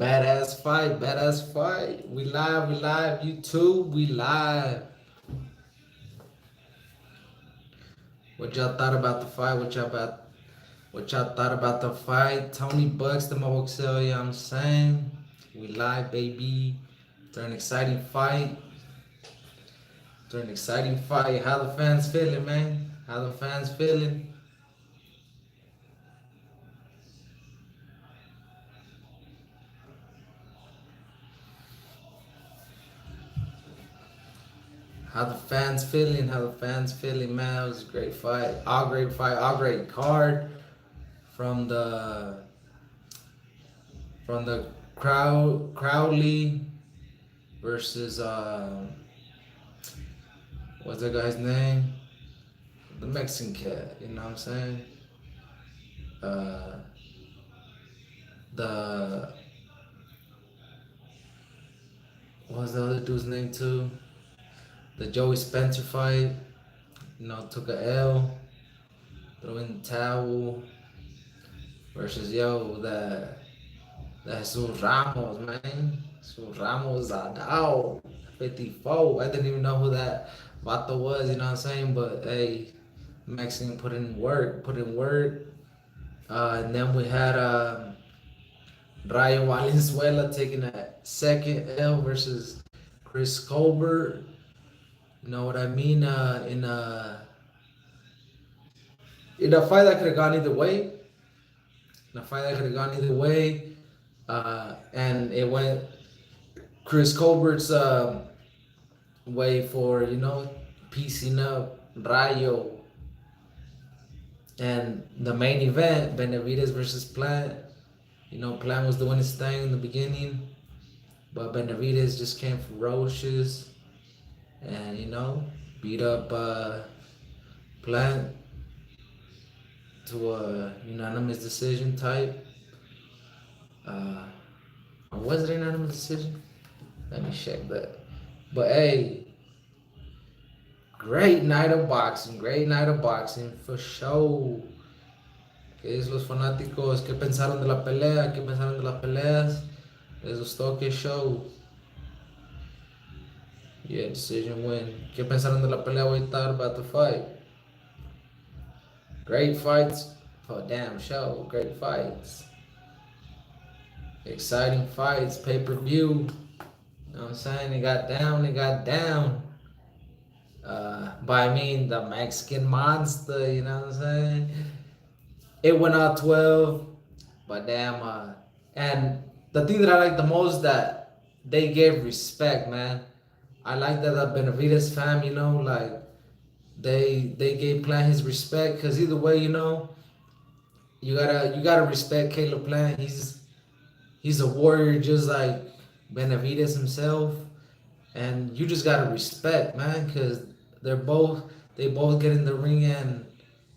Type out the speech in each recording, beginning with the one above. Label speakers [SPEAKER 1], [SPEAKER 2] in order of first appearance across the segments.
[SPEAKER 1] Badass fight, badass fight. We live, YouTube, we live. What y'all thought about the fight? What y'all thought about the fight? Tony Bucks, the Moxel, you know what I'm saying? We live, baby. It's an exciting fight. How the fans feeling, man? How the fans feeling? How the fans feeling? Man? It was a great fight. All great card from the Crowley versus what's that guy's name? The Mexican cat, you know what I'm saying? Uh, the What's the other dude's name too? The Joey Spencer fight, took a L, threw in the towel versus that Jesus Ramos, man. Jesus Ramos a dog. 54. I didn't even know who that Vato was, you know what I'm saying? But hey, Mexican put in work. And then we had Rayo Valenzuela taking that second L versus Chris Colbert. You know what I mean? In a fight that could have gone either way. And it went Chris Colbert's way for piecing up Rayo. And the main event, Benevidez versus Plant. Plant was doing his thing in the beginning, but Benevidez just came ferocious and beat up Plant to a unanimous decision type. Or was it a unanimous decision? Let me check that. But hey, great night of boxing for sure. ¿Qué es los fanáticos? ¿Qué pensaron de la pelea? ¿Qué pensaron de las peleas? ¿Les gustó? ¿Qué show? Yeah, decision win. ¿Qué pensaron de la pelea? What you thought about the fight? Great fights for a damn show. Great fights. Exciting fights. Pay-per-view. You know what I'm saying? They got down. But I mean, the Mexican monster, you know what I'm saying? It went out 12, but damn. And the thing that I like the most that they gave respect, man. I like that the Benevidez fam, like they gave Plant his respect, because either way, you gotta respect Caleb Plant. He's a warrior just like Benevidez himself, and you just gotta respect, man, because they both get in the ring and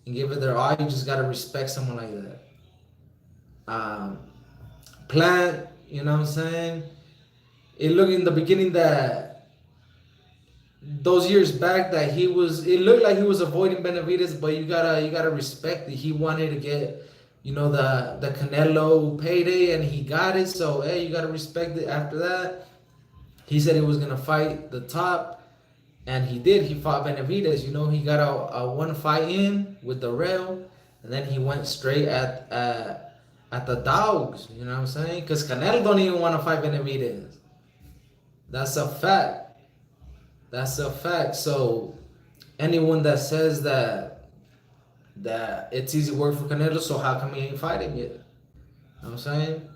[SPEAKER 1] give it their all. You just gotta respect someone like that. Plant, you know what I'm saying? It looked in the beginning that those years back that it looked like he was avoiding Benevidez, but you gotta respect it. He wanted to get the Canelo payday, and he got it. So hey, you gotta respect it. After that, he said he was gonna fight the top, and he did. He fought Benevidez. He got a one fight in with the rail, and then he went straight at the dogs. You know what I'm saying? Because Canelo don't even want to fight Benevidez. That's a fact. So anyone that says that it's easy work for Canelo, so how come he ain't fighting yet? You know what I'm saying?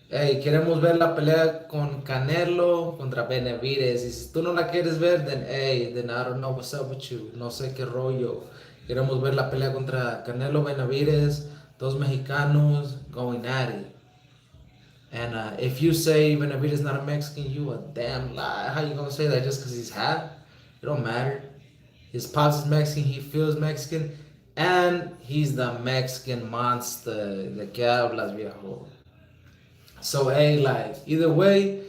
[SPEAKER 1] Hey, queremos ver la pelea con Canelo contra Benevidez. Y si tú no la quieres ver, then I don't know what's up with you. No sé qué rollo. Queremos ver la pelea contra Canelo Benevidez, dos mexicanos going at it. And if you say Benavidez is not a Mexican, you a damn lie. How you gonna say that just because he's half? It don't matter. His pops is Mexican, he feels Mexican, and he's the Mexican monster. ¿De qué hablas, viejo? So, hey, like, either way,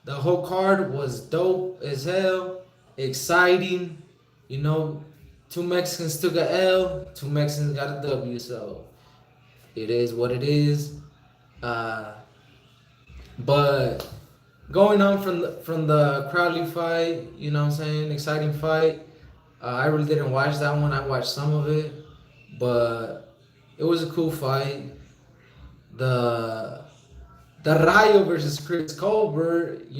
[SPEAKER 1] the whole card was dope as hell, exciting. Two Mexicans took a L, two Mexicans got a W, so it is what it is. But going on from the Crowley fight, you know what I'm saying, exciting fight. I really didn't watch that one. I watched some of it, but it was a cool fight. The the Rayo versus Chris Colbert,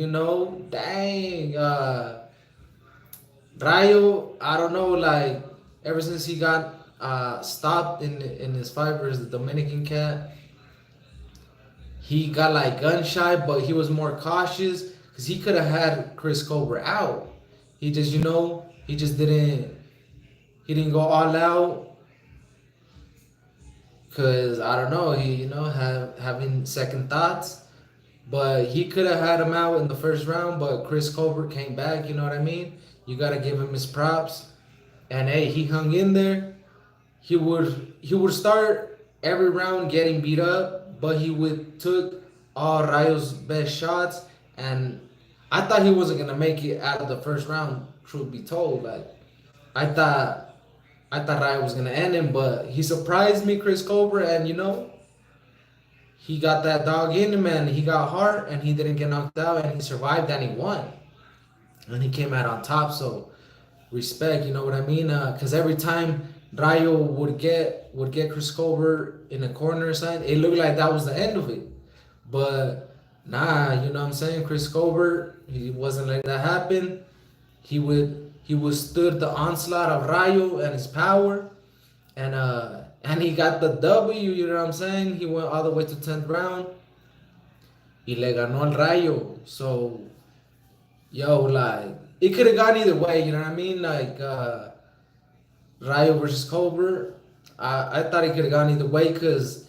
[SPEAKER 1] dang. Rayo, I don't know, like ever since he got stopped in his fight versus the Dominican cat, he got like gun shy, but he was more cautious because he could have had Chris Colbert out. He just, he just didn't go all out because I don't know, he having second thoughts. But he could have had him out in the first round, but Chris Colbert came back. You know what I mean? You gotta give him his props. And hey, he hung in there. He would start every round getting beat up, but he would took all Rayo's best shots. And I thought he wasn't gonna make it out of the first round. Truth be told, like I thought I thought Rayo was gonna end him, but he surprised me, Chris Colbert, and he got that dog in him, and he got heart, and he didn't get knocked out, and he survived, and he won, and he came out on top. So respect, you know what I mean? Because every time Rayo would get Chris Colbert in a corner or something, it looked like that was the end of it. But nah, you know what I'm saying? Chris Colbert, he wasn't letting that happen. He withstood the onslaught of Rayo and his power, and he got the W. You know what I'm saying? He went all the way to 10th round. Y le ganó al Rayo. So yo, like it could have gone either way. You know what I mean? Like Rayo versus Colbert. I thought it could have gone either way because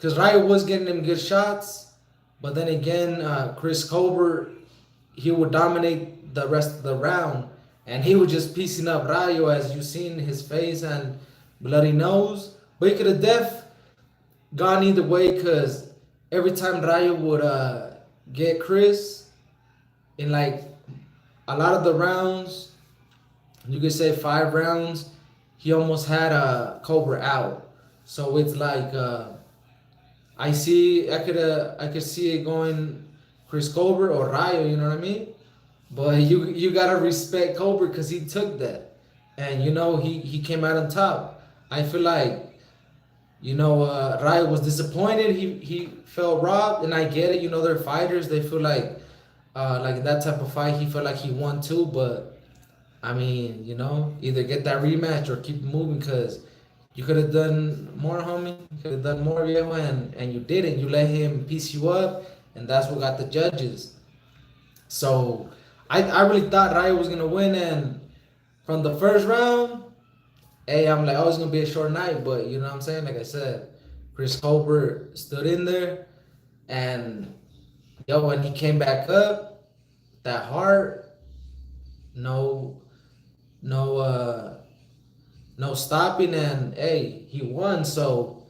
[SPEAKER 1] Rayo was getting him good shots, but then again, Chris Colbert, he would dominate the rest of the round, and he was just piecing up Rayo, as you seen his face and bloody nose. But he could have gone either way because every time Rayo would get Chris in like a lot of the rounds, you could say 5 rounds, he almost had Cobra out. So it's like I could see it going Chris Colbert or Rayo, you know what I mean? But you gotta respect Colbert because he took that, and he came out on top. I feel like Rayo was disappointed. He felt robbed, and I get it. They're fighters. They feel like in that type of fight, he felt like he won too. But I mean, either get that rematch or keep moving because you could have done more, homie. You could have done more, viejo, and you didn't. You let him piece you up, and that's what got the judges. So I really thought Rayo was gonna win, and from the first round, hey, I'm like, oh, it's gonna be a short night, but you know what I'm saying? Like I said, Chris Colbert stood in there, and when he came back up, that heart, no, no, no stopping, and hey, he won. So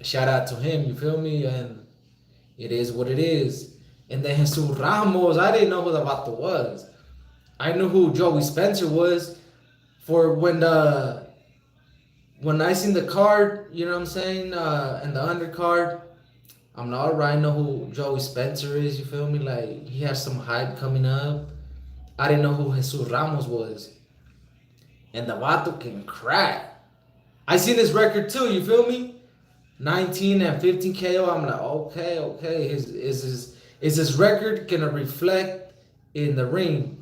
[SPEAKER 1] shout out to him. You feel me? And it is what it is. And then Jesus Ramos, I didn't know who the vato was. I knew who Joey Spencer was for when I seen the card, you know what I'm saying, and the undercard. I'm like, all right, I know who Joey Spencer is. You feel me? Like he has some hype coming up. I didn't know who Jesus Ramos was, and the vato can crack. I seen his record too. You feel me? 19 and 15 KO. I'm like, okay. Is his record gonna reflect in the ring?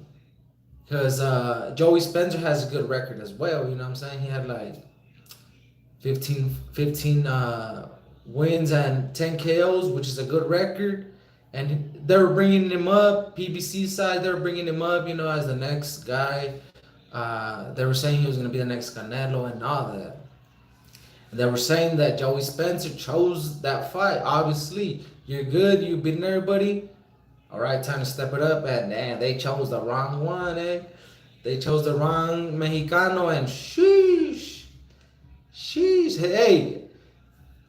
[SPEAKER 1] Because Joey Spencer has a good record as well. You know what I'm saying? He had like 15 wins and 10 KOs, which is a good record. And they were bringing him up, PBC side, they were bringing him up, as the next guy. They were saying he was going to be the next Canelo and all that. And they were saying that Joey Spencer chose that fight. Obviously, you're good, you've beaten everybody. All right, time to step it up. And man, they chose the wrong one, eh? They chose the wrong Mexicano, and sheesh. Hey,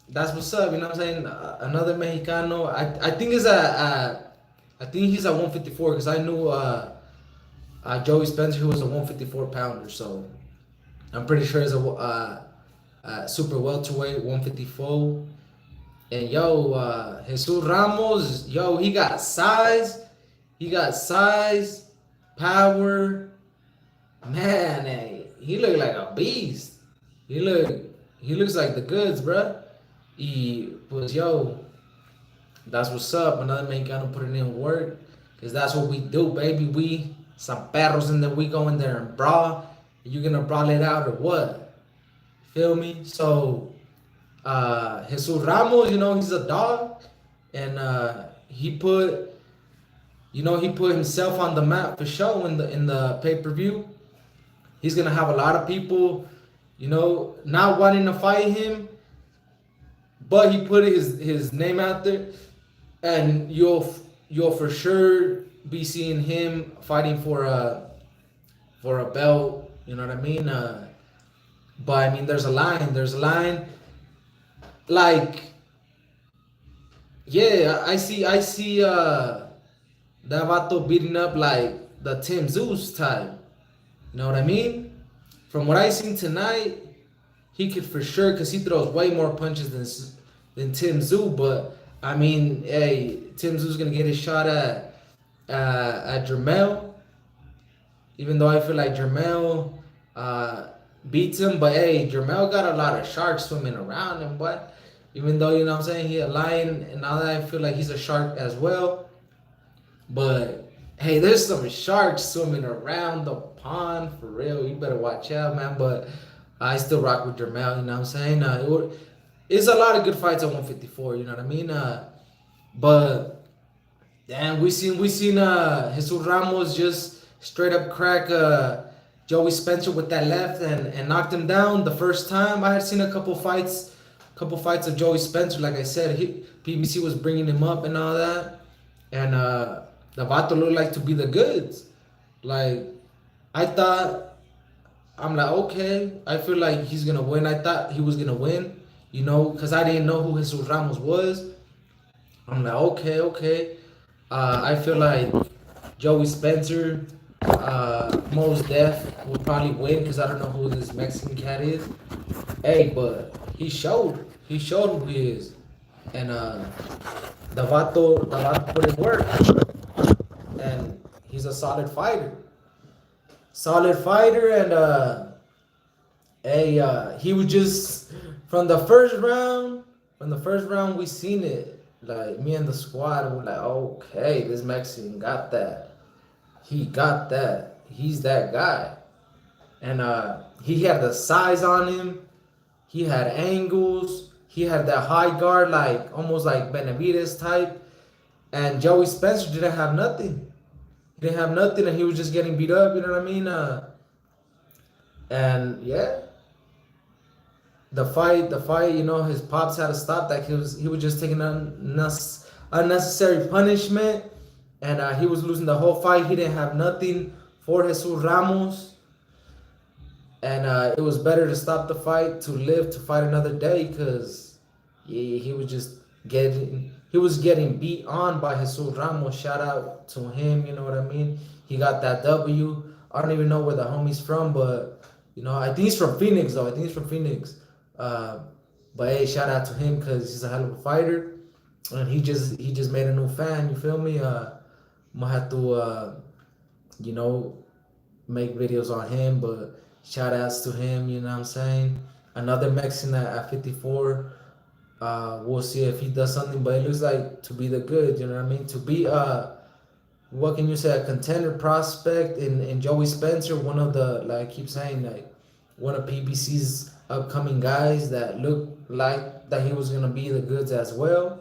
[SPEAKER 1] that's what's up. You know what I'm saying? Another Mexicano. I think he's at 154 because I knew Joey Spencer, who was a 154 pounder. So I'm pretty sure he's a super welterweight 154. And yo, Jesus Ramos, yo, he got size. He got size, power. Man, hey, he look like a beast. He look, he looks like the goods, bruh. Y pues yo, that's what's up. Another Mexicano putting in work, cause that's what we do, baby. We some perros, and then we go in there and brawl. You gonna brawl it out or what? Feel me? So Jesus Ramos, you know, he's a dog, and he put, you know, he put himself on the map for sure in the pay per view. He's gonna have a lot of people, you know, not wanting to fight him, but he put his name out there, and you'll for sure be seeing him fighting for a belt. You know what I mean? But I mean, there's a line. There's a line. Like, yeah, I see that vato beating up like the Tim Zeus type. You know what I mean? From what I seen tonight, he could for sure, because he throws way more punches than Tim Zoo. But I mean, hey, Tim Zoo's gonna get his shot at Jermel, even though I feel like Jermel beats him. But hey, Jermel got a lot of sharks swimming around him. But even though, you know what I'm saying, he a lion and all that, I feel like he's a shark as well. But hey, there's some sharks swimming around the pond for real. You better watch out, man. But I still rock with Jermel. You know what I'm saying? It's a lot of good fights at 154. You know what I mean? But damn, we seen Jesus Ramos just straight up crack Joey Spencer with that left, and knocked him down the first time. I had seen a couple fights of Joey Spencer. Like I said, PBC was bringing him up and all that, and the vato looked like to be the goods. Like, I thought, I'm like, okay, I feel like he's gonna win. I thought he was gonna win, you know, because I didn't know who Jesus Ramos was. I'm like, okay. I feel like Joey Spencer, most def will probably win, because I don't know who this Mexican cat is. Hey, but he showed who he is, and the vato put in work, and he's a solid fighter, and hey, he was just from the first round. From the first round, we seen it. Like, me and the squad were like, okay, this Mexican got that. He got that. He's that guy. And he had the size on him. He had angles. He had that high guard, like almost like Benevidez type. And Joey Spencer didn't have nothing. He didn't have nothing, and he was just getting beat up. You know what I mean? And yeah, the fight. You know, his pops had to stop that. He was just taking unnecessary punishment, and he was losing the whole fight. He didn't have nothing for Jesus Ramos, and it was better to stop the fight to live to fight another day, because he was just getting beat on by Jesus Ramos. Shout out to him. You know what I mean? He got that W. I don't even know where the homie's from, but you know, I think he's from Phoenix though. I think he's from Phoenix. But hey, shout out to him, because he's a hell of a fighter, and he just made a new fan. You feel me? I'm gonna have to you know, make videos on him, but shout outs to him. You know what I'm saying? Another Mexican at 54. We'll see if he does something, but it looks like to be the good. You know what I mean? To be what can you say, a contender prospect in Joey Spencer, one of the, like I keep saying, like one of PBC's upcoming guys that looked like that he was gonna be the goods as well.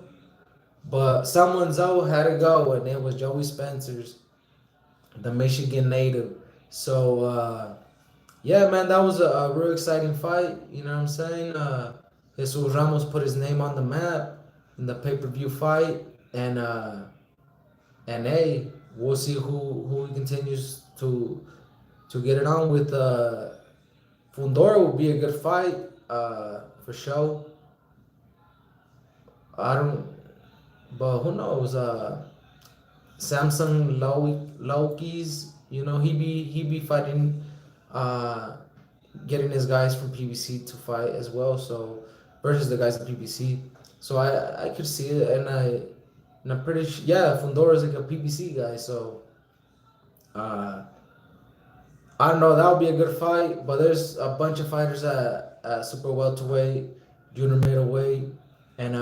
[SPEAKER 1] But someone's had to go, and it was Joey Spencer's, the Michigan native. So yeah, man, that was a real exciting fight. You know what I'm saying? Jesus Ramos put his name on the map in the pay-per-view fight, and hey, we'll see who he continues to get it on with. Fundora will be a good fight, for sure. I don't, but who knows? Samsung Loki's, you know, he be fighting, getting his guys from PBC to fight as well. So versus the guys at PBC. So I could see it, and I'm pretty sure, yeah, Fundora is like a PBC guy. So uh, I don't know. That would be a good fight. But there's a bunch of fighters at super welterweight, junior middleweight, and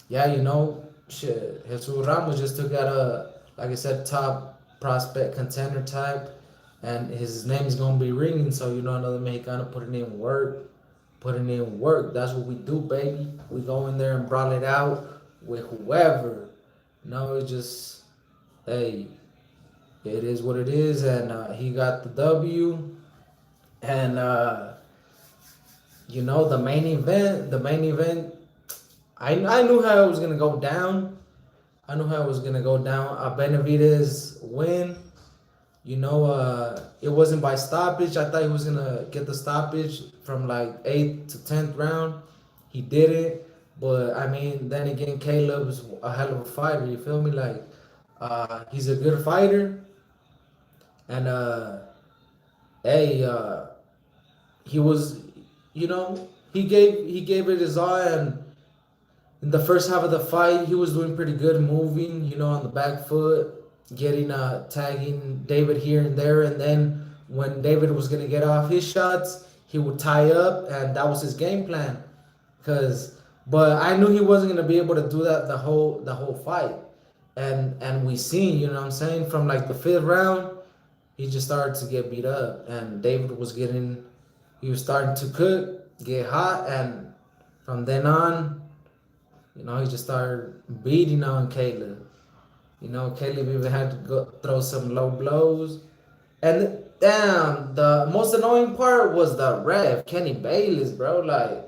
[SPEAKER 1] yeah, shit. Jesus Ramos just took out a, like I said, top prospect contender type, and his name is gonna be ringing. So another Mexicano putting in work, putting in work. That's what we do, baby. We go in there and brawl it out with whoever. It's just, hey, it is what it is, and he got the W. And the main event, I knew how it was gonna go down. I knew how it was gonna go down. A Benevidez win. It wasn't by stoppage. I thought he was gonna get the stoppage from like 8th to 10th round. He didn't. But I mean, then again, Caleb's a hell of a fighter. You feel me? Like, he's a good fighter, and hey, he was, he gave it his all, and in the first half of the fight, he was doing pretty good, moving, on the back foot, getting tagging David here and there, and then when David was gonna get off his shots, he would tie up, and that was his game plan. Cause, but I knew he wasn't gonna be able to do that the whole fight, and we seen, what I'm saying, from like the 5th round, he just started to get beat up, and David he was starting to cook, get hot, and from then on, he just started beating on Caleb. Caleb even had to go throw some low blows. And damn, the most annoying part was the ref, Kenny Bayless, bro. Like,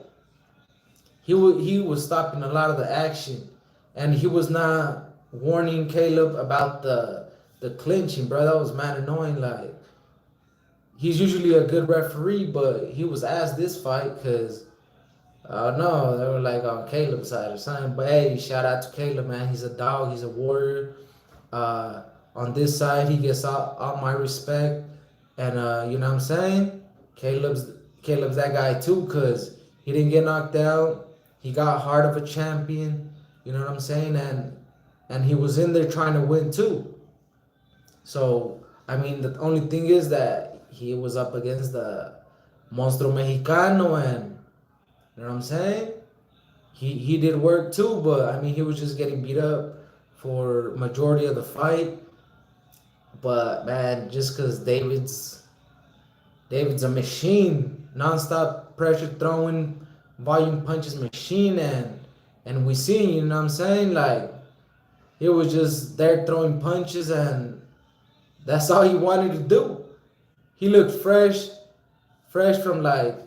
[SPEAKER 1] he was stopping a lot of the action, and he was not warning Caleb about the clinching, bro. That was mad annoying. Like, he's usually a good referee, but he was asked this fight because no, they were like on Caleb's side or something. But hey, shout out to Caleb, man. He's a dog. He's a warrior. Uh, on this side, he gets all my respect, and you know what I'm saying. Caleb's that guy too, cause he didn't get knocked out. He got heart of a champion. You know what I'm saying, and he was in there trying to win too. So I mean, the only thing is that he was up against the Monstro Mexicano, and you know what I'm saying? He did work too, but I mean he was just getting beat up for majority of the fight. But man, just cause David's a machine, nonstop pressure throwing, volume punches machine, and we seen, you know what I'm saying? Like, he was just there throwing punches, and that's all he wanted to do. He looked fresh from like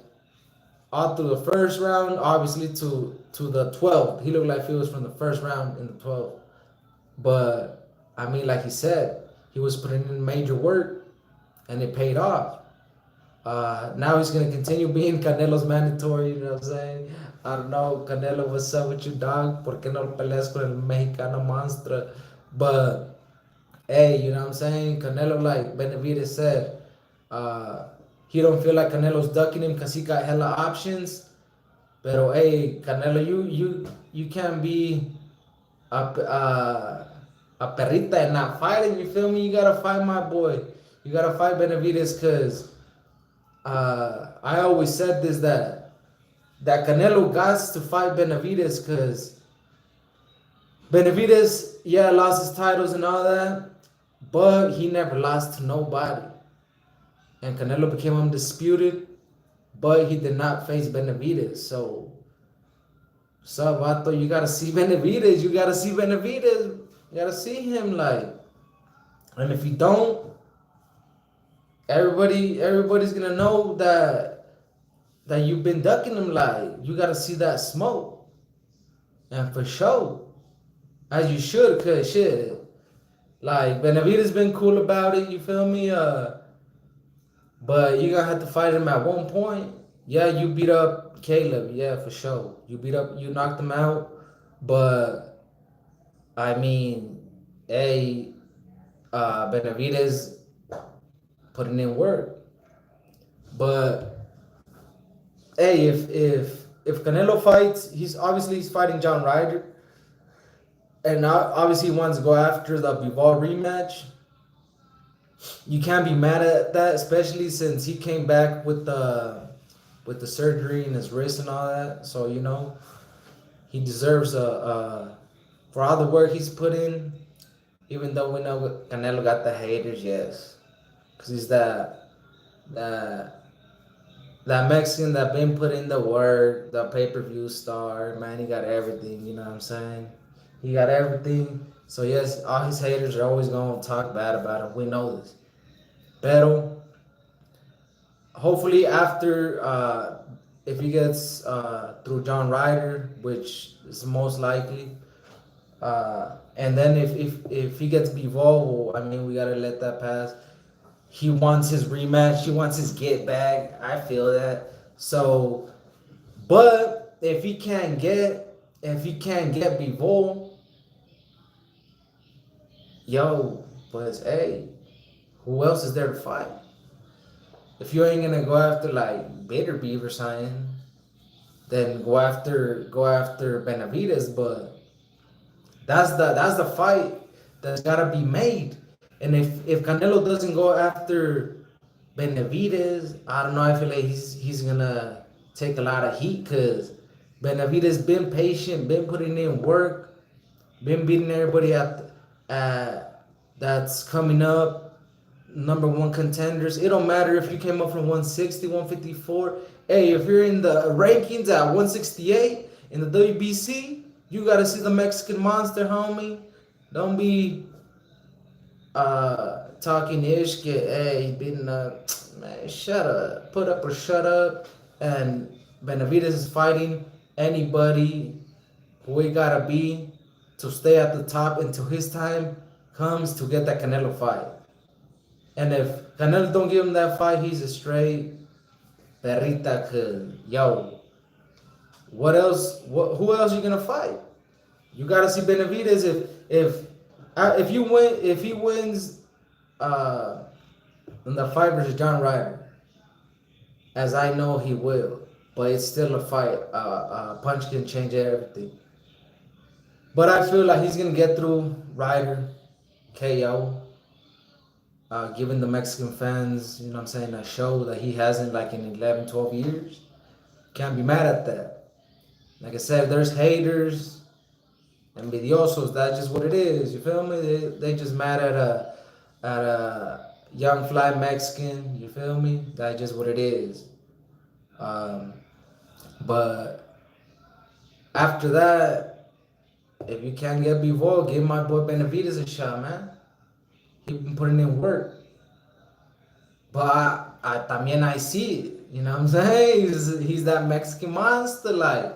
[SPEAKER 1] all through the first round, obviously to the 12th. He looked like he was from the first round in the 12th. But I mean, like he said, he was putting in major work, and it paid off. Now he's gonna continue being Canelo's mandatory. You know what I'm saying? I don't know, Canelo, what's up with you, dog? ¿Por qué no peleas con el mexicano monster? But hey, you know what I'm saying? Canelo, like Benevidez said, uh, he don't feel like Canelo's ducking him because he got hella options. Pero hey, Canelo, you can't be a perrita and not fighting. You feel me? You gotta fight, my boy. You gotta fight Benevidez, because I always said this, that Canelo got to fight Benevidez, because Benevidez, yeah, lost his titles and all that, but he never lost to nobody. And Canelo became undisputed, but he did not face Benevidez. So, Vato, you gotta see Benevidez. You gotta see Benevidez. You gotta see him, like. And if you don't, everybody's gonna know that you've been ducking him. Like, you gotta see that smoke, and for sure, as you should, cause shit, like Benavidez been cool about it. You feel me? But you gonna have to fight him at one point. Yeah, you beat up Caleb. Yeah, for sure. You knocked him out. But I mean, hey, Benavidez putting in work. But hey, if Canelo fights, he's fighting John Ryder, and now obviously he wants to go after the Bivol rematch. You can't be mad at that, especially since he came back with the surgery in his wrist and all that. So he deserves a for all the work he's put in. Even though we know Canelo got the haters, yes, because he's that that Mexican that been put in the work, the pay-per-view star, man, he got everything, you know what I'm saying? He got everything. So yes, all his haters are always gonna talk bad about him. We know this. Pero hopefully after if he gets through John Ryder, which is most likely, and then if he gets Bivol, well, I mean we gotta let that pass. He wants his rematch. He wants his get back. I feel that. So, but if he can't get Bivol, yo, but hey, who else is there to fight? If you ain't gonna go after like Bitter Beef or something, then go after Benevidez. But that's the fight that's gotta be made. And if Canelo doesn't go after Benevidez, I don't know. I feel like he's gonna take a lot of heat because Benevidez been patient, been putting in work, been beating everybody at that's coming up. Number one contenders. It don't matter if you came up from 160, 154. Hey, if you're in the rankings at 168 in the WBC, you gotta see the Mexican monster, homie. Don't be talking ish, get hey, beating up, man, shut up, put up or shut up. And Benavidez is fighting anybody who we gotta be to stay at the top until his time comes to get that Canelo fight. And if Canelo don't give him that fight, he's a straight perrita. Cause yo, what else? Who else you gonna fight? You gotta see Benavidez if you win if he wins in the fight versus John Ryder, as I know he will, but it's still a fight. Punch can change everything. But I feel like he's gonna get through Ryder, KO, giving the Mexican fans, you know what I'm saying, a show that he hasn't like in 11, 12 years. Can't be mad at that. Like I said, there's haters, envidiosos. That's just what it is. You feel me? They just mad at a young fly Mexican. You feel me? That's just what it is. But after that, if you can't get Bivol, give my boy Benevidez a shot, man. He been putting in work. But I see it. You know what I'm saying? He's that Mexican monster, like.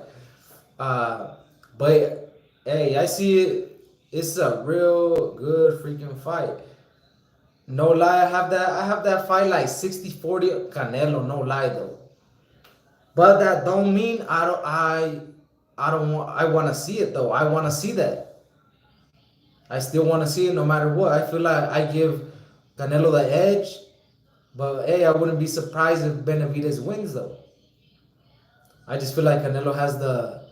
[SPEAKER 1] But hey, I see it. It's a real good freaking fight. No lie, I have that fight like 60-40 Canelo, no lie though. But that don't mean I want to see it though. I want to see that. I still want to see it no matter what. I feel like I give Canelo the edge, but hey, I wouldn't be surprised if Benavidez wins though. I just feel like Canelo has the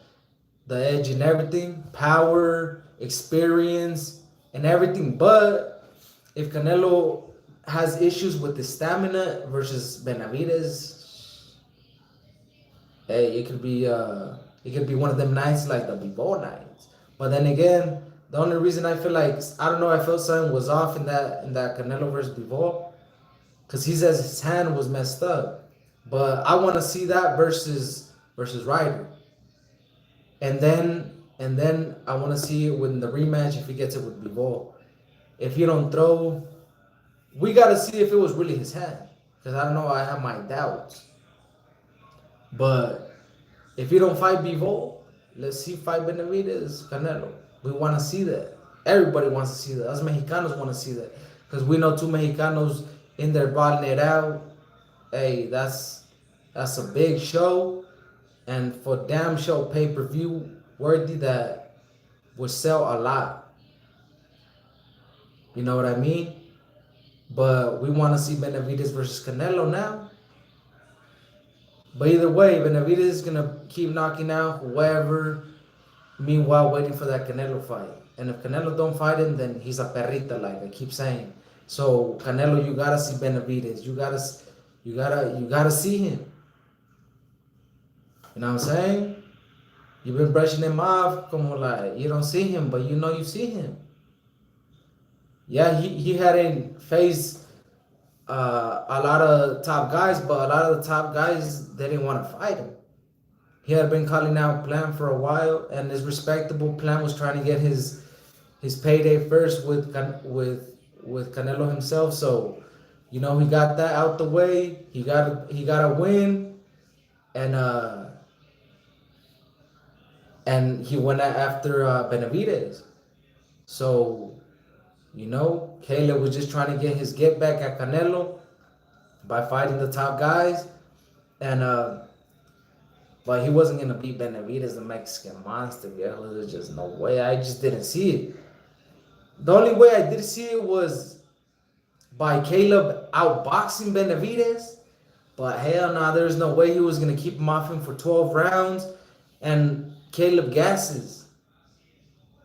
[SPEAKER 1] edge in everything, power, experience, and everything. But if Canelo has issues with the stamina versus Benavidez, hey, it could be one of them nights like the Bivol nights. But then again, the only reason I feel like I don't know, I felt something was off in that Canelo versus Bivol, because he says his hand was messed up. But I want to see that versus Ryder. And then I want to see it with the rematch if he gets it with Bivol. If you don't throw, we got to see if it was really his hand. Because I don't know, I have my doubts. But if you don't fight Bivol, let's see fight Benavidez, Canelo. We want to see that. Everybody wants to see that. Us Mexicanos want to see that. Because we know two Mexicanos in there battling it out. Hey, that's a big show. And for damn show pay-per-view worthy that would sell a lot. You know what I mean? But we want to see Benavidez versus Canelo now. But either way, Benavidez is gonna keep knocking out whoever. Meanwhile, waiting for that Canelo fight. And if Canelo don't fight him, then he's a perrita, like I keep saying. So Canelo, you gotta see Benavidez. You gotta see him. You know what I'm saying? You've been brushing him off, como like you don't see him, but you know you see him. Yeah, he hadn't faced a lot of top guys, but a lot of the top guys they didn't want to fight him. He had been calling out Plant for a while, and his respectable Plant was trying to get his payday first with Canelo himself. So, you know, he got that out the way. He got a win, and he went after Benavidez. So, you know, Caleb was just trying to get his get back at Canelo by fighting the top guys, and but he wasn't gonna beat Benavidez, the Mexican monster. Yeah, there was just no way. I just didn't see it. The only way I did see it was by Caleb outboxing Benavidez, but hell no, there's no way he was gonna keep him off him for 12 rounds, and Caleb gasses,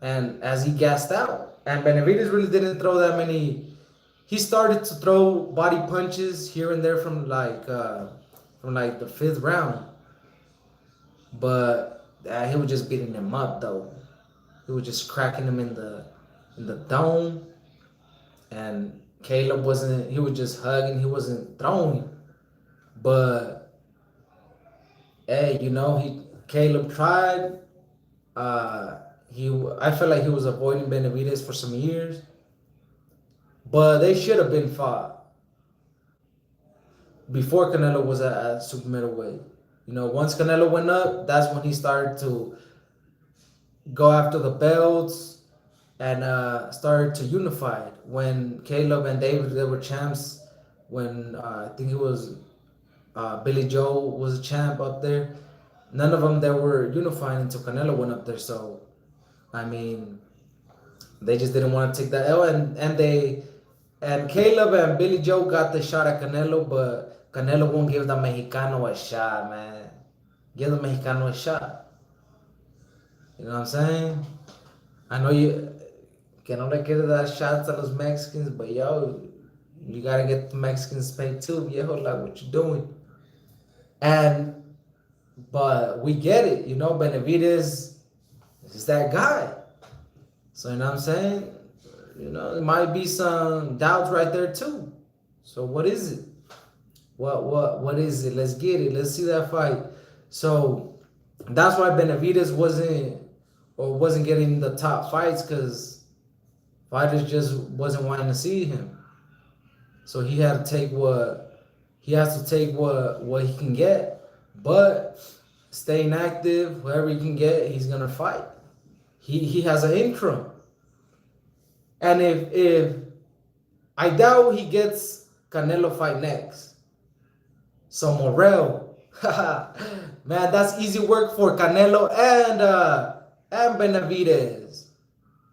[SPEAKER 1] and as he gassed out, and Benavidez really didn't throw that many. He started to throw body punches here and there from like the 5th round. But he was just beating him up though. He was just cracking him in the dome, and Caleb wasn't. He was just hugging. He wasn't throwing. But hey, you know, Caleb tried. I felt like he was avoiding Benavidez for some years, but they should have been fought before Canelo was at super middleweight. You know, once Canelo went up, that's when he started to go after the belts and started to unify it. When Caleb and David, they were champs. When I think it was Billy Joe was a champ up there. None of them that were unifying until Canelo went up there. So, I mean, they just didn't want to take that L, and Caleb and Billy Joe got the shot at Canelo, but Canelo won't give the Mexicano a shot, man. Give the Mexicano a shot. You know what I'm saying? I know que no le quiere dar shots to los Mexicans, but yo, you gotta get the Mexicans paid too, viejo, like what you doing. But we get it, you know, Benavidez is that guy. So, you know what I'm saying? You know, there might be some doubts right there too. So what is it? What is it? Let's get it. Let's see that fight. So that's why Benavidez wasn't getting the top fights, because fighters just wasn't wanting to see him. So he has to take what he can get. But staying active, whoever he can get, he's gonna fight. He has an income. And if I doubt he gets Canelo fight next. So Morel, man, that's easy work for Canelo and Benavidez.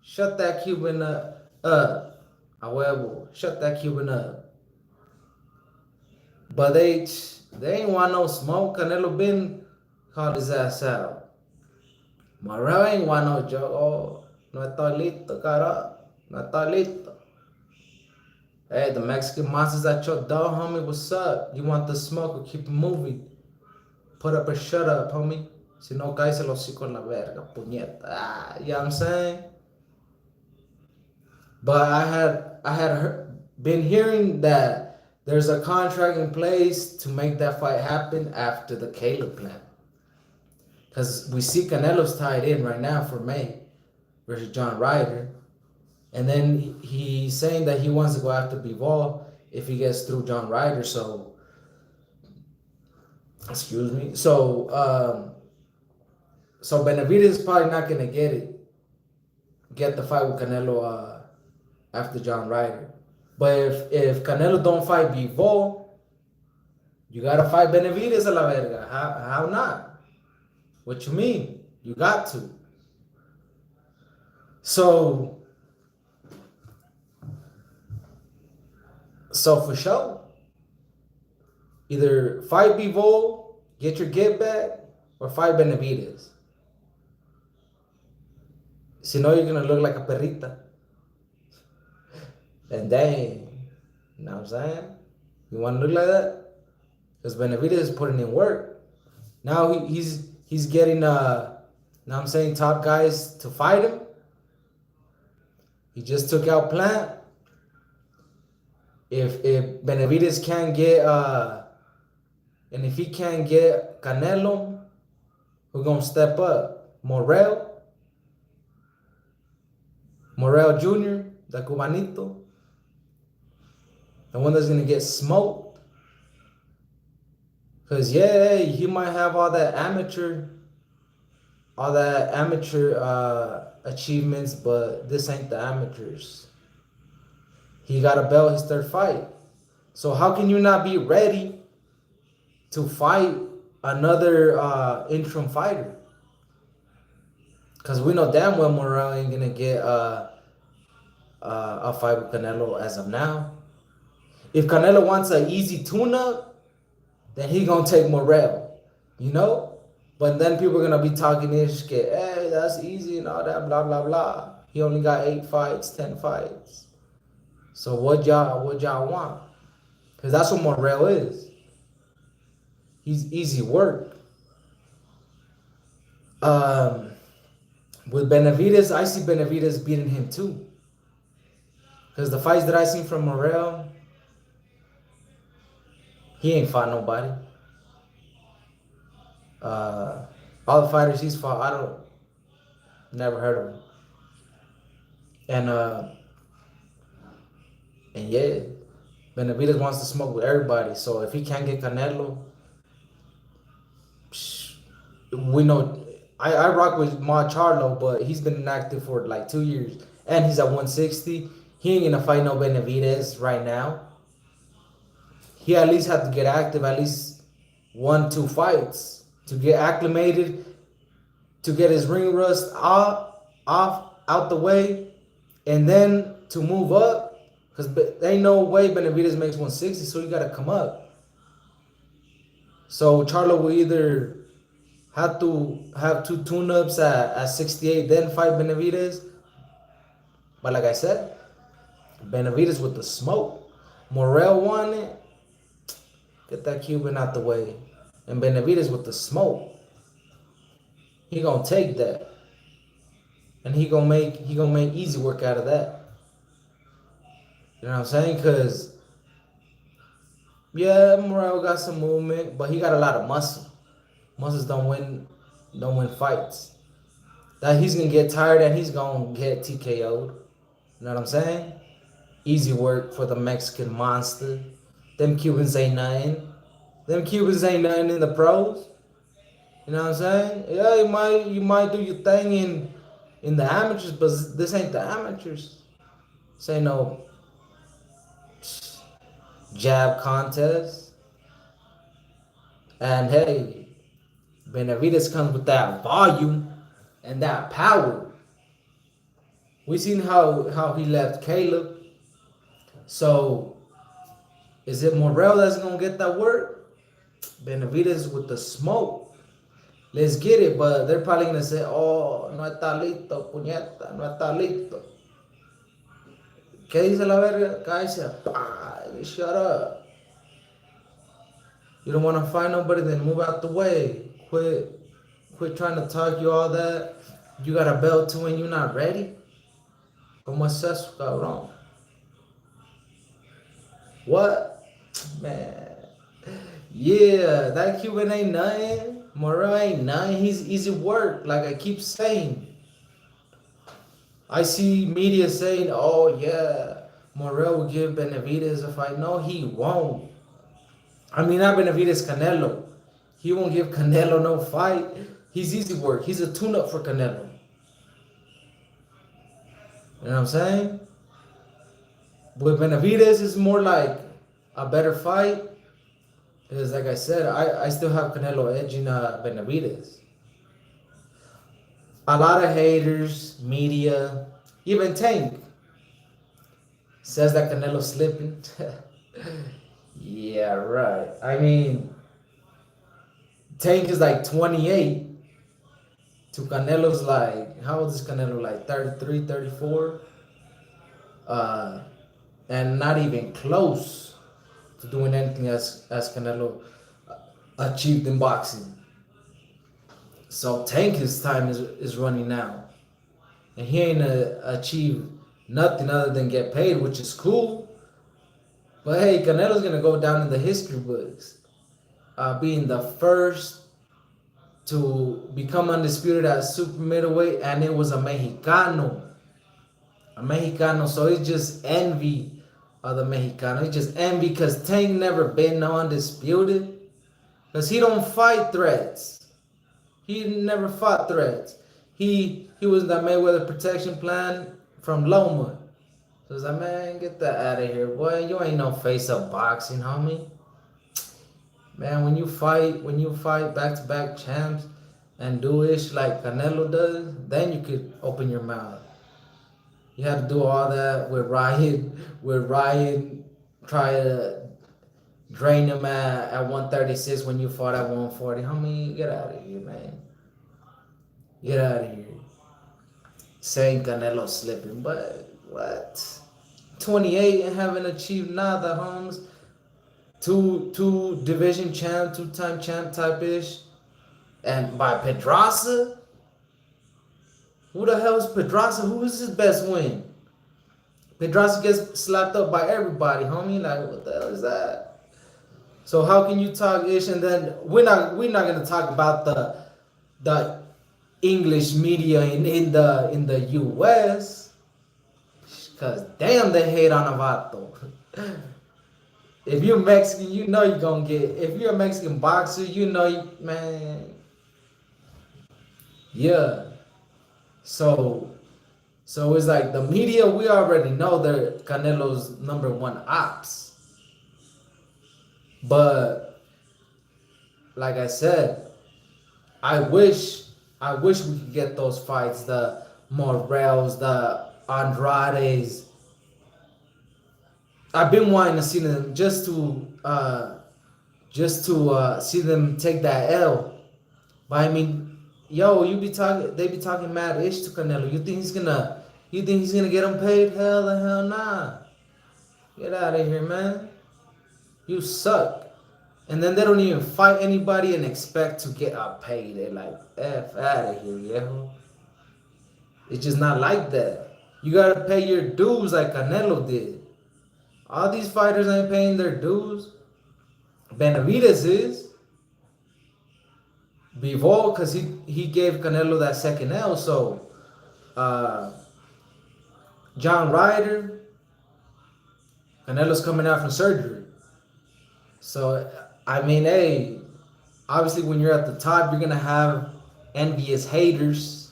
[SPEAKER 1] Shut that Cuban up. A huevo. Shut that Cuban up. But they ain't want no smoke. Canelo been called his ass out. Morel ain't want no joke. Oh, no estoy listo, cara. No estoy listo. Hey, the Mexican monsters at your door, homie. What's up? You want the smoke or keep it moving? Put up or shut up, homie. Si no, cállese los hocico en la verga, puñeta. You know what I'm saying? But I had been hearing that there's a contract in place to make that fight happen after the Caleb Plant. Because we see Canelo's tied in right now for May versus John Ryder. And then he's saying that he wants to go after Bivol if he gets through John Ryder. So, excuse me. So Benavidez is probably not going to get the fight with Canelo after John Ryder. But if Canelo don't fight Bivol, you got to fight Benavidez a la verga. How not? What you mean? You got to. So for sure, either fight Bivol Get your get back or fight Benevidez. Si no, you're gonna look like a perrita. And dang, you know what I'm saying? You wanna look like that? Because Benevidez is putting in work. Now he's getting now I'm saying top guys to fight him. He just took out Plant. If Benevidez can't get and if he can't get Canelo, who's gonna step up? Morel Jr., the Cubanito, the one that's gonna get smoked. Cause yeah, he might have all that amateur achievements, but this ain't the amateurs. He got a belt his third fight. So how can you not be ready to fight another interim fighter? Because we know damn well Morel ain't gonna get a fight with Canelo as of now. If Canelo wants an easy tune-up, then he gonna take Morel, you know? But then people are gonna be talking ish, hey, that's easy and all that, blah, blah, blah. He only got 8 fights, 10 fights. So what y'all want? Because that's what Morel is. He's easy work. With Benevidez, I see Benevidez beating him too. Because the fights that I seen from Morel, he ain't fought nobody. All the fighters he's fought, never heard of him. And yeah, Benevidez wants to smoke with everybody. So if he can't get Canelo, we know. I rock with Ma Charlo, but he's been inactive for like 2 years. And he's at 160. He ain't gonna fight no Benevidez right now. He at least had to get active at least 1-2 fights to get acclimated, to get his ring rust out the way, and then to move up. Because there ain't no way Benevidez makes 160, so you gotta come up. So Charlo will either have to have 2 tune-ups at 68, then fight Benevidez. But like I said, Benevidez with the smoke. Morel won it. Get that Cuban out the way. And Benevidez with the smoke. He gonna take that. And he gonna make easy work out of that. You know what I'm saying? Because yeah, Morel got some movement, but he got a lot of muscle. Muscles don't win fights. That he's gonna get tired and he's gonna get TKO'd. You know what I'm saying? Easy work for the Mexican monster. Them Cubans ain't nothing. Them Cubans ain't nothing in the pros. You know what I'm saying? Yeah, you might do your thing in the amateurs, but this ain't the amateurs. This ain't no jab contest. And hey, Benevidez comes with that volume and that power. We seen how he left Caleb. So is it Morel that's gonna get that work? Benevidez with the smoke. Let's get it, but they're probably gonna say, oh, no está listo, puñeta, no está listo. ¿Qué dice la verga? Cállese, shut up. You don't want to fight nobody, then move out the way. Quit trying to talk you all that. You got a belt too and you're not ready? ¿Cómo es eso, cabrón? What? Man. Yeah, that Cuban ain't nothing. Morel ain't nothing. He's easy work, like I keep saying. I see media saying, oh yeah, Morel will give Benevidez a fight. No, he won't. I mean, not Benevidez, Canelo. He won't give Canelo no fight. He's easy work. He's a tune-up for Canelo. You know what I'm saying? With Benevidez, it's more like a better fight. Because like I said, I still have Canelo edging Benevidez. A lot of haters, media, even Tank says that Canelo's slipping. Yeah, right. I mean, Tank is like 28 to Canelo's like, how old is Canelo? Like 33, 34? Uh, and not even close to doing anything as Canelo achieved in boxing. So Tank's time is running now. And he ain't achieved nothing other than get paid, which is cool. But hey, Canelo's gonna go down in the history books, being the first to become undisputed at super middleweight, and it was a Mexicano. A Mexicano, so it's just envy of the Mexicano. It's just envy because Tank never been no undisputed. Because he don't fight threats. He never fought threats. He was in that Mayweather protection plan from Loma. So it's like, man, get that out of here, boy. You ain't no face of boxing, homie. Man, when you fight back-to-back champs and do ish like Canelo does, then you could open your mouth. You had to do all that with Ryan try to drain him at 136 when you fought at 140. Homie, get out of here, man. Get out of here. Saying Canelo slipping, but what? 28 and haven't achieved nada, Holmes. Two division champ, 2-time champ type ish. And by Pedraza? Who the hell is Pedraza? Who is his best win? Pedraza gets slapped up by everybody, homie. Like, what the hell is that? So how can you talk ish? And then we're not gonna talk about the English media in the US, cause damn they hate on Novato. If you're Mexican, you know you're gonna get. If you're a Mexican boxer, you know man. Yeah. So it's like the media, we already know they're Canelo's #1 ops. But like I said, I wish we could get those fights, the Morels, the Andrades. I've been wanting to see them just to see them take that L. But I mean, yo, they be talking mad ish to Canelo. You think he's gonna get him paid? Hell nah. Get out of here, man. You suck. And then they don't even fight anybody and expect to get paid. They like, F out of here, yo. It's just not like that. You gotta pay your dues like Canelo did. All these fighters ain't paying their dues. Benevidez is. Bivol, because he gave Canelo that second L. So, John Ryder, Canelo's coming out from surgery. So, I mean, hey, obviously when you're at the top, you're going to have envious haters.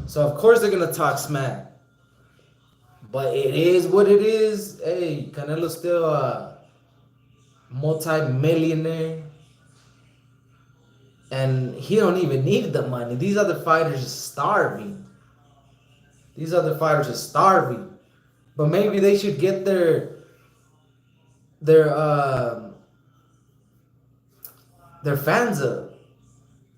[SPEAKER 1] So, of course, they're going to talk smack. But it is what it is. Hey, Canelo's still a multi-millionaire. And he don't even need the money. These other fighters are starving. But maybe they should get their fans up.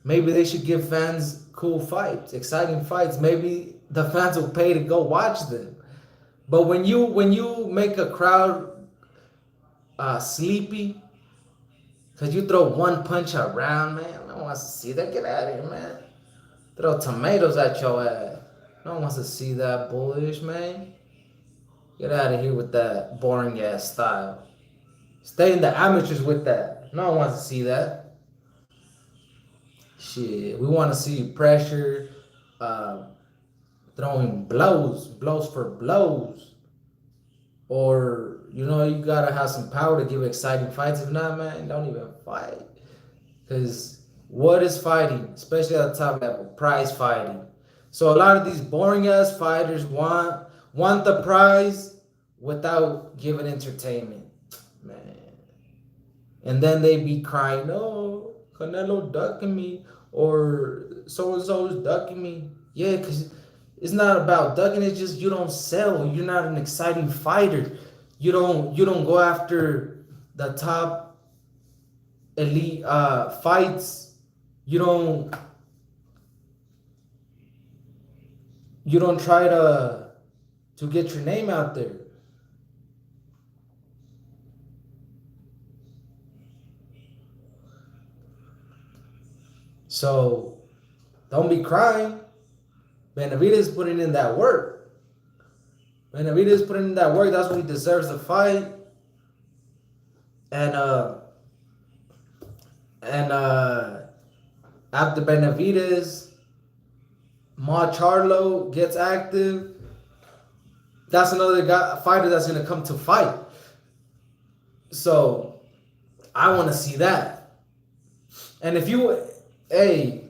[SPEAKER 1] Maybe they should give fans cool fights, exciting fights. Maybe the fans will pay to go watch them. But when you make a crowd sleepy, because you throw one punch around, man, no one wants to see that. Get out of here, man. Throw tomatoes at your ass. No one wants to see that bullish, man. Get out of here with that boring ass style. Stay in the amateurs with that. No one wants to see that. Shit, we want to see pressure, throwing blows for blows. Or, you gotta have some power to give exciting fights. If not, man, don't even fight. Because what is fighting? Especially at the top level, prize fighting. So a lot of these boring ass fighters want the prize without giving entertainment, man. And then they be crying, "Oh, Canelo ducking me," or "so and so is ducking me." Yeah, because it's not about ducking. It's just you don't sell. You're not an exciting fighter. You don't go after the top elite fights you don't you don't try to get your name out there. So don't be crying. Benevidez putting in that work. Benevidez putting in that work. That's what he deserves to fight. And after Benevidez, Ma Charlo gets active. That's another fighter that's gonna come to fight. So I want to see that. And if you, hey,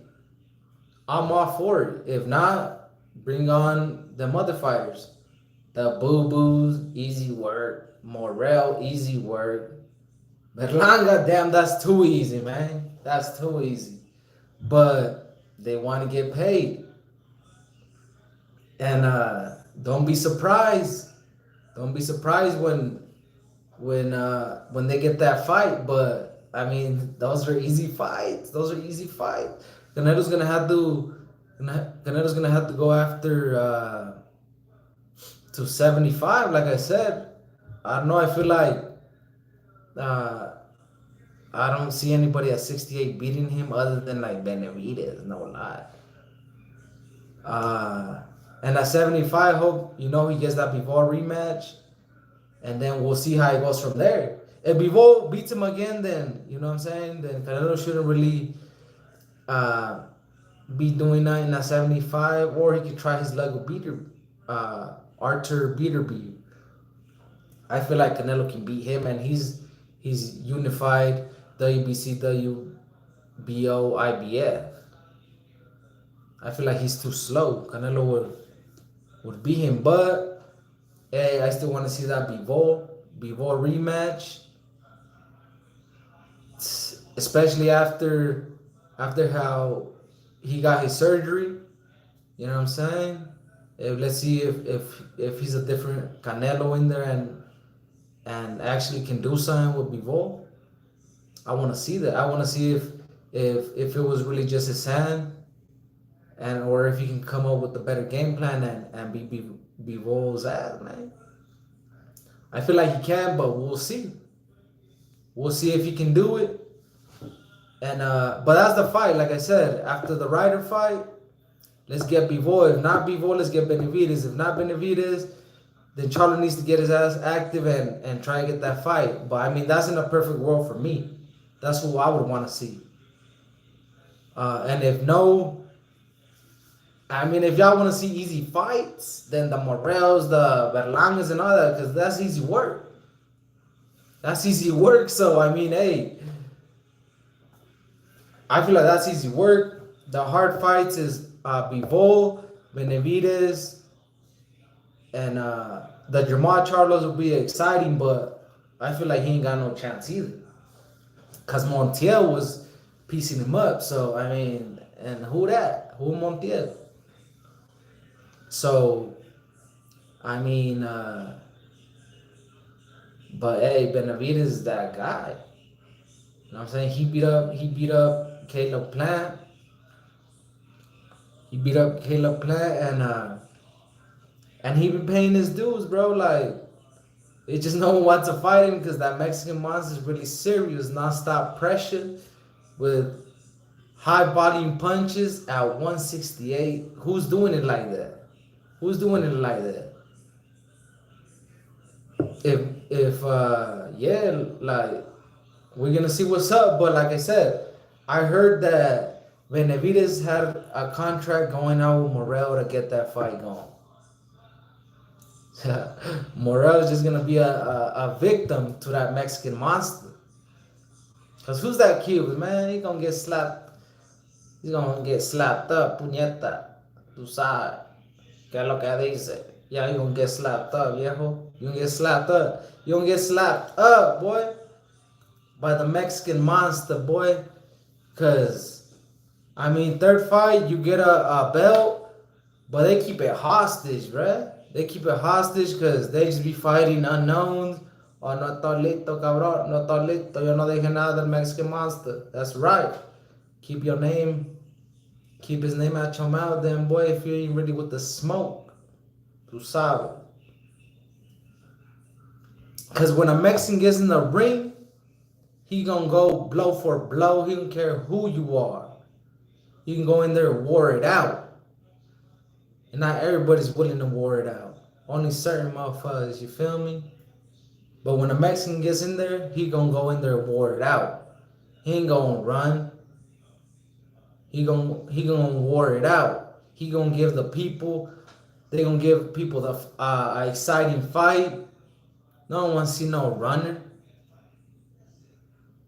[SPEAKER 1] I'm all for it. If not, bring on the other fighters. The Boo Boos, easy work. Morel, easy work. Berlanga, damn, that's too easy, man. That's too easy. But they want to get paid. And don't be surprised. Don't be surprised when they get that fight. But I mean, those are easy fights. Those are easy fights. Canelo's gonna have to go after 275. Like I said, I don't know. I feel like I don't see anybody at 68 beating him other than like Benevidez. No lie. And at 75, hope he gets that Bivol rematch, and then we'll see how it goes from there. If Bivol beats him again, then you know what I'm saying. Then Canelo shouldn't really be doing that in that 75, or he could try his luck with Arthur Beterbiev. I feel like Canelo can beat him, and he's unified WBC, WBO, IBF. I feel like he's too slow. Canelo would beat him, but hey, I still want to see that Bivol rematch, especially after how he got his surgery. You know what I'm saying? Let's see if he's a different Canelo in there and actually can do something with Bivol. I want to see that. I want to see if it was really just his hand, or if he can come up with a better game plan and beat Bivol's ass, man. I feel like he can, but we'll see. We'll see if he can do it. And but that's the fight. Like I said, after the Ryder fight, let's get Bivol. If not Bivol, let's get Benevidez. If not Benevidez, then Charlo needs to get his ass active and try to get that fight. But I mean, that's in a perfect world for me. That's what I would want to see. And if no, I mean, if y'all want to see easy fights, then the Morels, the Berlangas, and all that, because that's easy work. That's easy work. So, I mean, hey, I feel like that's easy work. The hard fights is Bivol, Benevidez, and the Jamal Charlos will be exciting, but I feel like he ain't got no chance either. Because Montiel was piecing him up. So, I mean, and who that? Who Montiel? So, I mean, but hey, Benevidez is that guy. You know what I'm saying? He beat up Caleb Plant. He beat up Caleb Plant, and he been paying his dues, bro. Like, they just no one wants to fight him because that Mexican monster is really serious. Non-stop pressure with high volume punches at 168. Who's doing it like that? Who's doing it like that? Yeah, like, we're gonna see what's up. But like I said, I heard that Benevidez had a contract going out with Morel to get that fight going. Morel is just gonna be a victim to that Mexican monster. Cause who's that Cuban, man? He's gonna get slapped. He's gonna get slapped up, puñeta. Tu sabes. ¿Qué es lo que dice? Yeah, you gonna get slapped up, viejo. You gonna get slapped up. You gonna get slapped up, boy. By the Mexican monster, boy. Cause, I mean, third fight, you get a belt, but they keep it hostage, bruh. They keep it hostage because they just be fighting unknowns. Oh, no estoy listo, cabrón. No estoy listo. Yo no dije nada del Mexican monster. That's right. Keep your name, keep his name out your mouth, then boy, if you ain't ready with the smoke, tu sabe. Cause when a Mexican gets in the ring, he gonna go blow for blow. He don't care who you are. You can go in there and war it out. And not everybody's willing to war it out. Only certain motherfuckers, you feel me? But when a Mexican gets in there, he gonna go in there and war it out. He ain't gonna run. He gonna war it out. He gonna give the people. They gonna give people the exciting fight. No one wants to see no runner.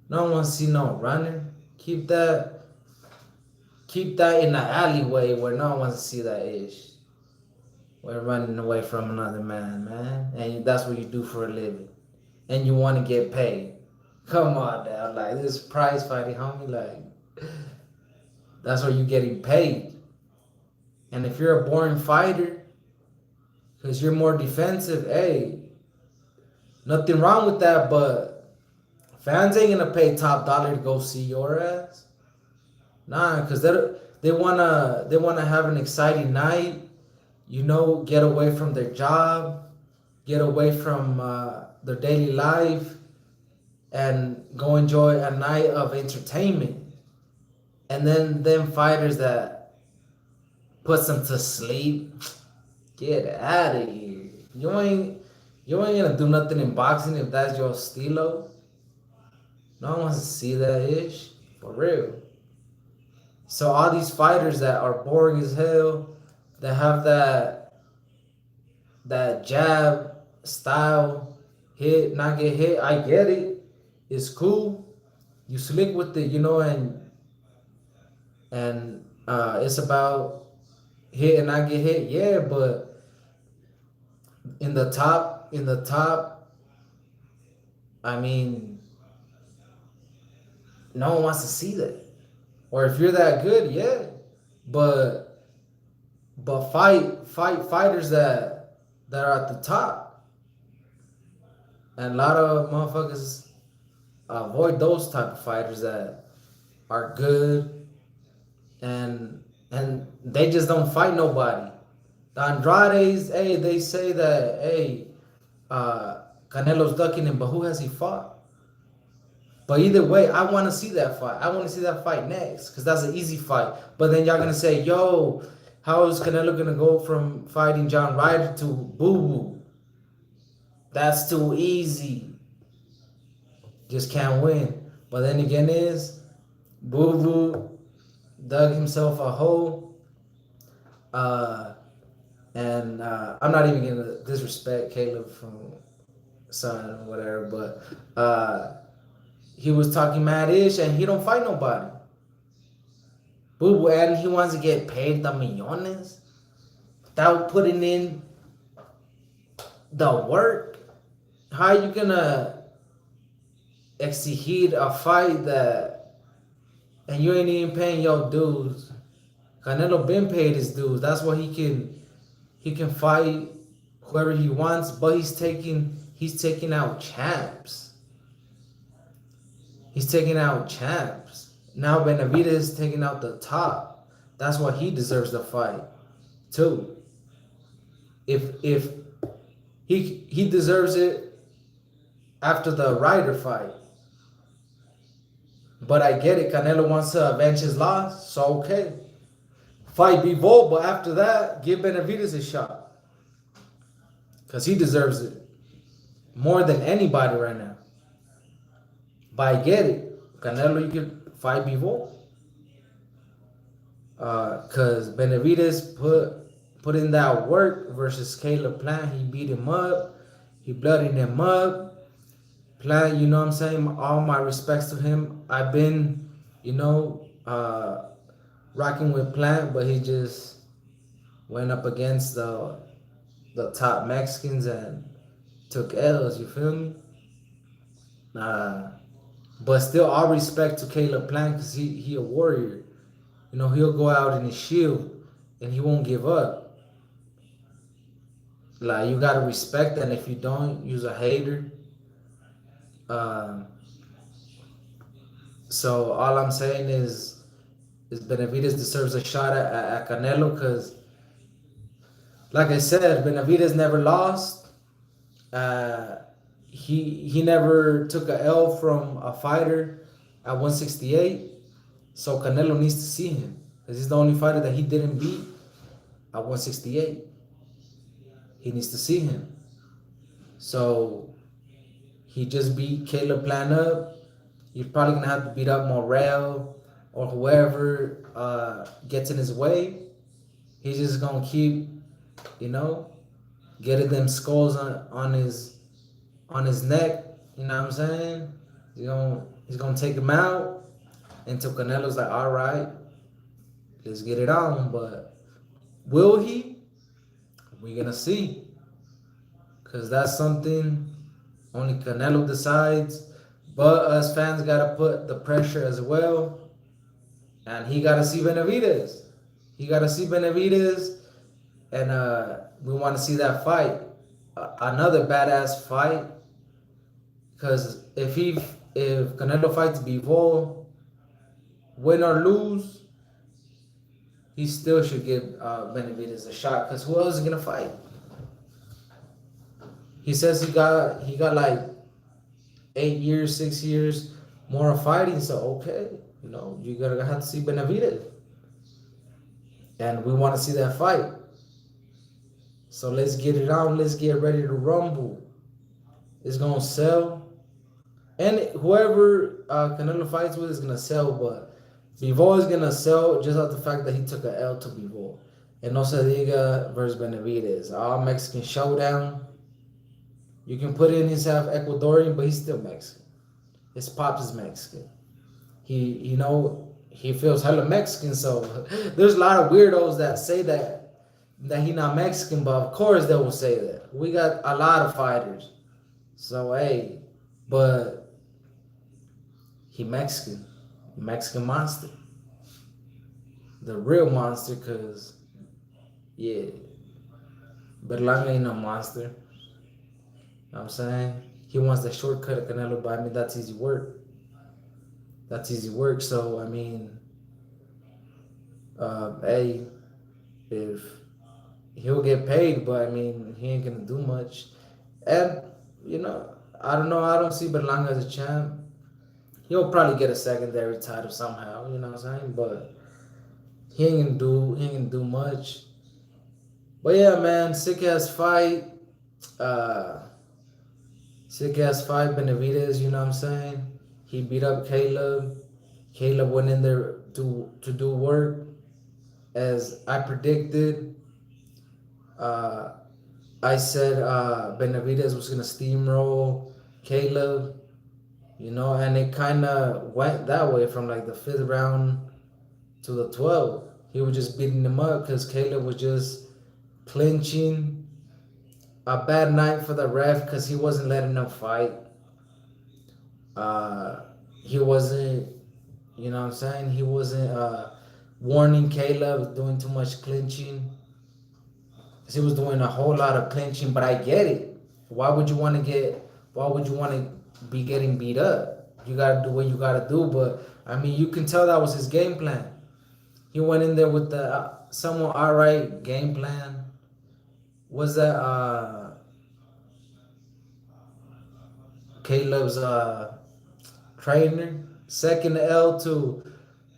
[SPEAKER 1] No one wants to see no runner. Keep that in the alleyway where no one wants to see that ish. We're running away from another man, and that's what you do for a living, and you want to get paid. Come on now, like this prize fighting, homie, like that's what you getting paid. And if you're a boring fighter, because you're more defensive, hey, nothing wrong with that, but fans ain't gonna pay top dollar to go see your ass. Nah, because they wanna have an exciting night. Get away from their job, get away from their daily life, and go enjoy a night of entertainment. And then them fighters that puts them to sleep, get out of here. You ain't gonna do nothing in boxing if that's your estilo. No one wants to see that ish, for real. So all these fighters that are boring as hell, that have that jab style, hit, not get hit. I get it. It's cool. You slick with it, and it's about hit and not get hit. Yeah, but in the top, I mean, no one wants to see that. Or if you're that good, yeah, but fight fighters that are at the top, and a lot of motherfuckers avoid those type of fighters that are good, and they just don't fight nobody. The Andrades, hey, they say that, hey, Canelo's ducking him, but who has he fought? But either way, I want to see that fight. I want to see that fight next, because that's an easy fight. But then y'all gonna say, yo, how is Canelo gonna go from fighting John Ryder to Boo Boo? That's too easy. Just can't win. But then again, Boo Boo dug himself a hole. And I'm not even gonna disrespect Caleb from son or whatever, but he was talking mad ish, and he don't fight nobody. Boo Boo, and he wants to get paid the millones without putting in the work. How are you gonna execute a fight and you ain't even paying your dues? Canelo been paid his dues. That's why he can fight whoever he wants, but he's taking out champs. He's taking out champs. Now Benevidez is taking out the top. That's why he deserves the fight, too. If he deserves it after the Ryder fight. But I get it. Canelo wants to avenge his loss, so okay. Fight Bivol, but after that, give Benevidez a shot. Because he deserves it more than anybody right now. But I get it. Canelo, you could fight Bivol. Because Benevidez put in that work versus Caleb Plant. He beat him up. He bloodied him up. Plant, you know what I'm saying? All my respects to him. I've been, rocking with Plant, but he just went up against the top Mexicans and took L's, you feel me? But still, all respect to Caleb Plant, because he a warrior. He'll go out in his shield, and he won't give up. Like, you gotta respect that. And if you don't, you're a hater. So all I'm saying is, Benavidez deserves a shot at Canelo because, like I said, Benavidez never lost. Uh, he never took a L from a fighter at 168. So Canelo needs to see him because he's the only fighter that he didn't beat at 168. He needs to see him. So he just beat Caleb Plant up. He's probably gonna have to beat up Morel or whoever gets in his way. He's just gonna keep, you know, getting them skulls on his neck. You know what I'm saying? He's gonna take him out until Canelo's like, all right, let's get it on. But will he? We're gonna see, cause that's something only Canelo decides. But us fans gotta put the pressure as well, and he gotta see Benavidez. He gotta see Benavidez, and we want to see that fight, another badass fight. Cause if Canelo fights Bivol, win or lose, he still should give Benavidez a shot. Cause who else is gonna fight? He says he got like 8 years, 6 years more of fighting. So okay, you gotta have to see Benavidez, and we want to see that fight. So let's get it on. Let's get ready to rumble. It's gonna sell, and whoever Canelo fights with is gonna sell. But Bivol is gonna sell just off the fact that he took a L to Bivol, and no se diga versus Benavidez, all Mexican showdown. You can put in his half Ecuadorian, but he's still Mexican. His pops is Mexican. He feels hella Mexican. So there's a lot of weirdos that say that he not Mexican, but of course they will say that. We got a lot of fighters. So hey, but he Mexican. Mexican monster. The real monster, cause yeah. Berlanga ain't no monster. You know what I'm saying? He wants the shortcut of Canelo, but I mean that's easy work. That's easy work. So I mean, hey, if he'll get paid, but I mean he ain't gonna do much. And I don't know. I don't see Berlanga as a champ. He'll probably get a secondary title somehow. You know what I'm saying? But he ain't gonna do much. But yeah, man, sick ass fight. Sick ass fight, Benavidez. You know what I'm saying? He beat up Caleb. Caleb went in there to do work, as I predicted. I said Benavidez was gonna steamroll Caleb, and it kind of went that way from like the 5th round to the 12th. He was just beating him up because Caleb was just clinching. A bad night for the ref because he wasn't letting him fight. He wasn't, you know what I'm saying? He wasn't warning Caleb doing too much clinching. He was doing a whole lot of clinching, but I get it. Why would you want to be getting beat up? You gotta do what you gotta do, but I mean, you can tell that was his game plan. He went in there with the somewhat alright game plan. Was that Caleb's trainer? Second L to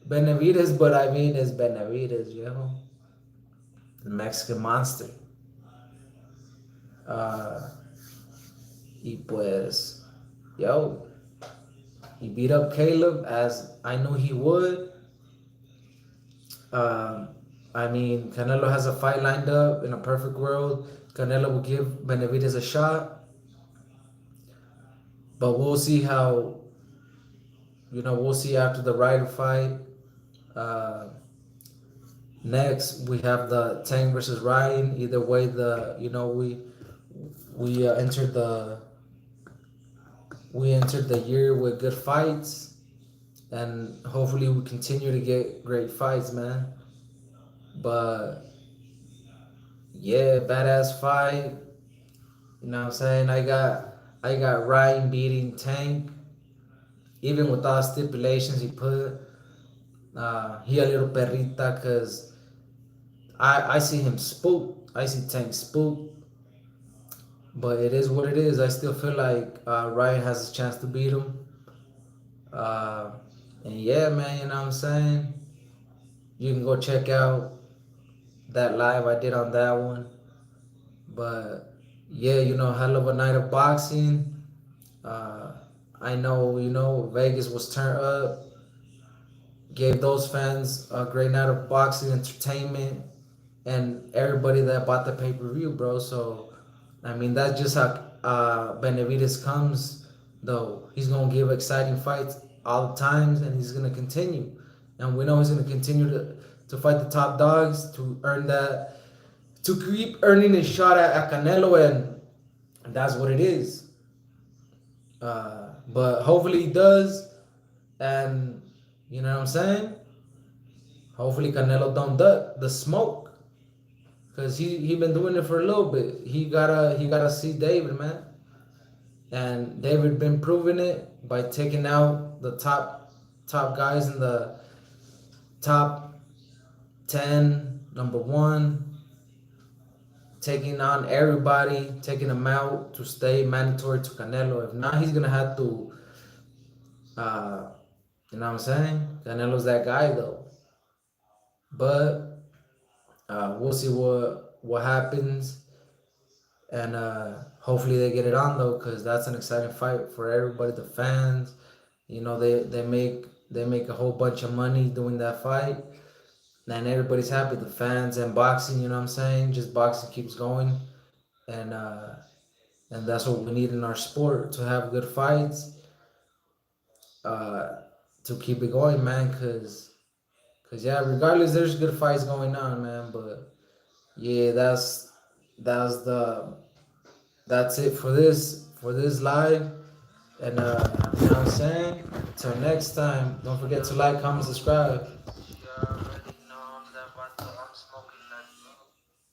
[SPEAKER 1] Benavidez, but I mean it's Benavidez, the Mexican monster. Y pues, he beat up Caleb as I knew he would. I mean, Canelo has a fight lined up. In a perfect world, Canelo will give Benavidez a shot. But we'll see how, we'll see after the Ryder fight. Next, we have the Tank versus Ryan. Either way, we entered the year with good fights, and hopefully we continue to get great fights, man. But yeah, badass fight. You know what I'm saying? I got Ryan beating Tank, even with all stipulations he put. He a little perrita because I see him spooked. I see Tank spooked. But it is what it is. I still feel like Ryan has a chance to beat him. Uh, and yeah, man, you know what I'm saying? You can go check out that live I did on that one. But yeah, hell of a night of boxing. Uh, I know, Vegas was turned up, gave those fans a great night of boxing entertainment, and everybody that bought the pay per view, bro. So, I mean, that's just how Benevidez comes, though. He's gonna give exciting fights all the times, and he's gonna continue. And we know he's gonna continue to fight the top dogs to earn that, to keep earning his shot at Canelo, and that's what it is. But hopefully he does, and you know what I'm saying. Hopefully Canelo don't duck the smoke, cause he been doing it for a little bit. He gotta see David, man, and David been proving it by taking out the top guys in the top 10, number one, taking on everybody, taking them out to stay mandatory to Canelo. If not, he's gonna have to. Uh, you know what I'm saying? Canelo's that guy though, but we'll see what happens, and hopefully they get it on though, because that's an exciting fight for everybody, the fans. They make a whole bunch of money doing that fight, and everybody's happy. The fans and boxing, you know what I'm saying? Just boxing keeps going, and that's what we need in our sport, to have good fights, uh, to keep it going, man. Cause yeah, regardless, there's good fights going on, man. But yeah, that's the that's it for this live. And you know what I'm saying? Till next time, don't forget to like, comment, subscribe. You already know I'm that about to, I'm smoking.